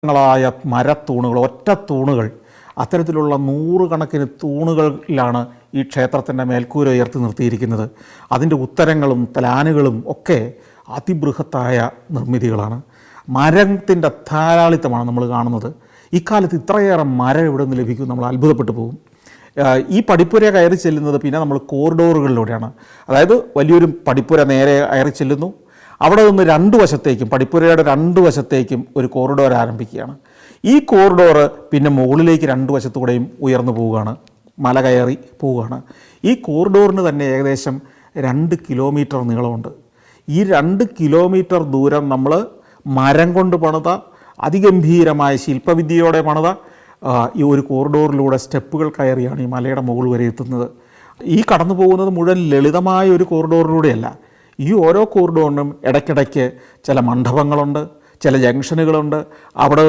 ങ്ങളായ മരത്തൂണുകൾ, ഒറ്റ തൂണുകൾ, അത്തരത്തിലുള്ള നൂറുകണക്കിന് തൂണുകളിലാണ് ഈ ക്ഷേത്രത്തിൻ്റെ മേൽക്കൂര ഉയർത്തി നിർത്തിയിരിക്കുന്നത്. അതിൻ്റെ ഉത്തരങ്ങളും പ്ലാനുകളും ഒക്കെ അതിബൃഹത്തായ നിർമ്മിതികളാണ്. മരത്തിൻ്റെ ധാരാളിത്തമാണ് നമ്മൾ കാണുന്നത്. ഇക്കാലത്ത് ഇത്രയേറെ മരം ഇവിടെ നിന്ന് ലഭിക്കും, നമ്മൾ അത്ഭുതപ്പെട്ടു പോകും. ഈ പടിപ്പുര കയറി ചെല്ലുന്നത് പിന്നെ നമ്മൾ കോറിഡോറുകളിലൂടെയാണ്. അതായത് വലിയൊരു പടിപ്പുര നേരെ കയറി ചെല്ലുന്നു. അവിടെ നിന്ന് രണ്ട് വശത്തേക്കും, പടിപ്പുരയുടെ രണ്ട് വശത്തേക്കും ഒരു കോറിഡോർ ആരംഭിക്കുകയാണ്. ഈ കോറിഡോർ പിന്നെ മുകളിലേക്ക് രണ്ട് വശത്തുകൂടെയും ഉയർന്നു പോവുകയാണ്, മല കയറി പോവുകയാണ്. ഈ കോറിഡോറിന് തന്നെ ഏകദേശം 2 കിലോമീറ്റർ നീളമുണ്ട്. ഈ 2 കിലോമീറ്റർ ദൂരം നമ്മൾ മരം കൊണ്ട് പണിത, അതിഗംഭീരമായ ശില്പവിദ്യയോടെ പണിത ഈ ഒരു കോറിഡോറിലൂടെ സ്റ്റെപ്പുകൾ കയറിയാണ് ഈ മലയുടെ മുകൾ വരെ എത്തുന്നത്. ഈ കടന്നു പോകുന്നത് മുഴുവൻ ലളിതമായ ഒരു കോറിഡോറിലൂടെയല്ല. ഈ ഓരോ കോറിഡോറിനും ഇടയ്ക്കിടയ്ക്ക് ചില മണ്ഡപങ്ങളുണ്ട്, ചില ജംഗ്ഷനുകളുണ്ട്. അവിടെ